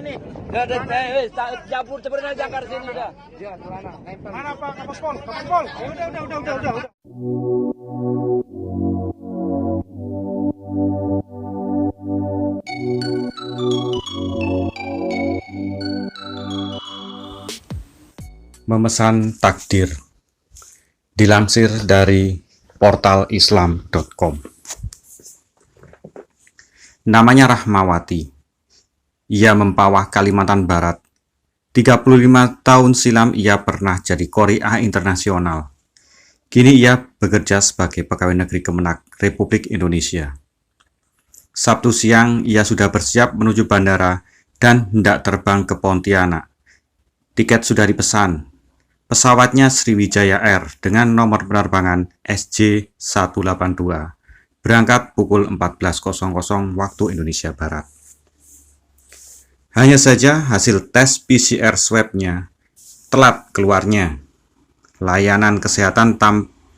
ini. Ada campur sebenarnya jangkar sini udah. Mana Pak Kapospol? Kapospol. Udah. Memesan takdir. Dilansir dari portal islam.com. Namanya Rahmawati. Ia mempawah Kalimantan Barat. 35 tahun silam ia pernah jadi Qori'ah internasional. Kini ia bekerja sebagai pegawai negeri Kemenak Republik Indonesia. Sabtu siang ia sudah bersiap menuju bandara dan hendak terbang ke Pontianak. Tiket sudah dipesan. Pesawatnya Sriwijaya Air dengan nomor penerbangan SJ182. Berangkat pukul 14.00 waktu Indonesia Barat. Hanya saja hasil tes PCR swab-nya telat keluarnya. Layanan kesehatan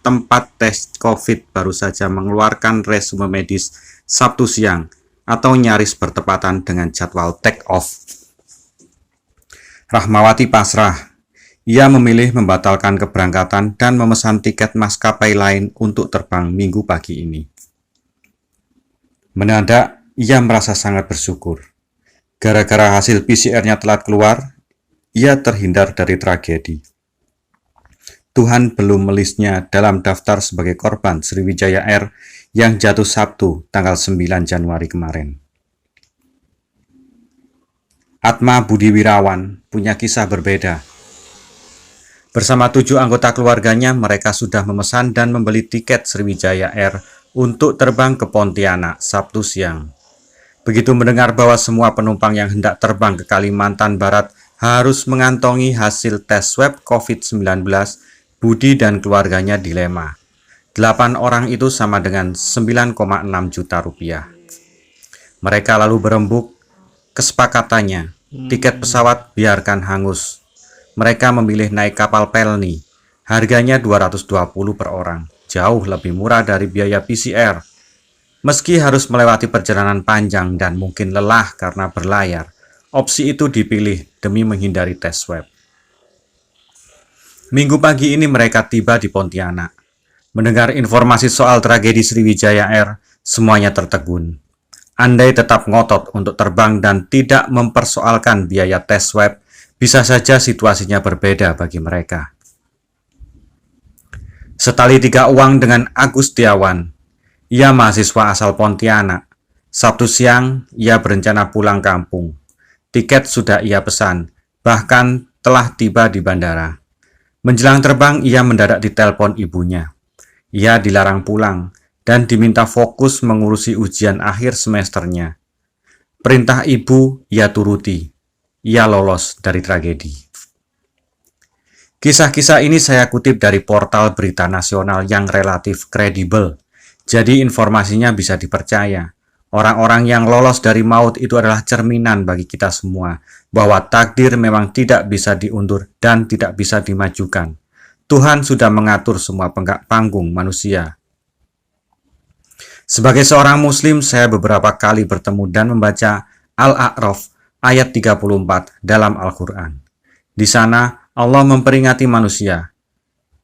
tempat tes COVID baru saja mengeluarkan resume medis Sabtu siang atau nyaris bertepatan dengan jadwal take off. Rahmawati pasrah. Ia memilih membatalkan keberangkatan dan memesan tiket maskapai lain untuk terbang Minggu pagi ini. Mendadak, ia merasa sangat bersyukur. Gara-gara hasil PCR-nya telat keluar, ia terhindar dari tragedi. Tuhan belum melisnya dalam daftar sebagai korban Sriwijaya Air yang jatuh Sabtu tanggal 9 Januari kemarin. Atma Budi Wirawan punya kisah berbeda. Bersama 7 anggota keluarganya, mereka sudah memesan dan membeli tiket Sriwijaya Air untuk terbang ke Pontianak Sabtu siang. Begitu mendengar bahwa semua penumpang yang hendak terbang ke Kalimantan Barat harus mengantongi hasil tes swab COVID-19, Budi dan keluarganya dilema. 8 orang itu sama dengan 9,6 juta rupiah. Mereka lalu berembuk, kesepakatannya, tiket pesawat biarkan hangus. Mereka memilih naik kapal Pelni, harganya 220 per orang, jauh lebih murah dari biaya PCR. Meski harus melewati perjalanan panjang dan mungkin lelah karena berlayar, opsi itu dipilih demi menghindari tes swab. Minggu pagi ini mereka tiba di Pontianak. Mendengar informasi soal tragedi Sriwijaya Air, semuanya tertegun. Andai tetap ngotot untuk terbang dan tidak mempersoalkan biaya tes swab, bisa saja situasinya berbeda bagi mereka. Setali 3 uang dengan Agus Setiawan. Ia mahasiswa asal Pontianak. Sabtu siang, ia berencana pulang kampung. Tiket sudah ia pesan, bahkan telah tiba di bandara. Menjelang terbang, ia mendadak ditelepon ibunya. Ia dilarang pulang dan diminta fokus mengurusi ujian akhir semesternya. Perintah ibu, ia turuti. Ia lolos dari tragedi. Kisah-kisah ini saya kutip dari portal berita nasional yang relatif kredibel, jadi informasinya bisa dipercaya. Orang-orang yang lolos dari maut itu adalah cerminan bagi kita semua, bahwa takdir memang tidak bisa diundur dan tidak bisa dimajukan. Tuhan sudah mengatur semua panggung manusia. Sebagai seorang muslim, saya beberapa kali bertemu dan membaca Al-A'raf ayat 34 dalam Al-Quran. Di sana Allah memperingati manusia.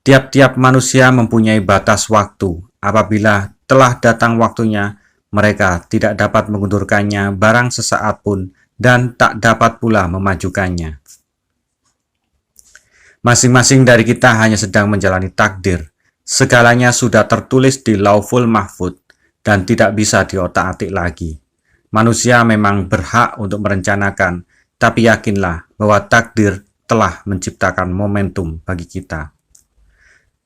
Tiap-tiap manusia mempunyai batas waktu. Apabila telah datang waktunya, mereka tidak dapat mengundurkannya barang sesaat pun dan tak dapat pula memajukannya. Masing-masing dari kita hanya sedang menjalani takdir. Segalanya sudah tertulis di Lauful Mahfud dan tidak bisa diotak-atik lagi. Manusia memang berhak untuk merencanakan, tapi yakinlah bahwa takdir telah menciptakan momentum bagi kita.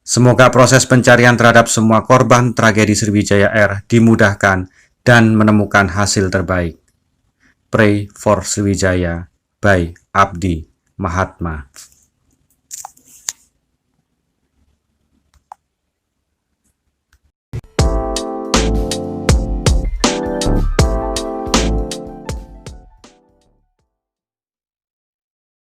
Semoga proses pencarian terhadap semua korban tragedi Sriwijaya Air dimudahkan dan menemukan hasil terbaik. Pray for Sriwijaya by Abdi Mahatma.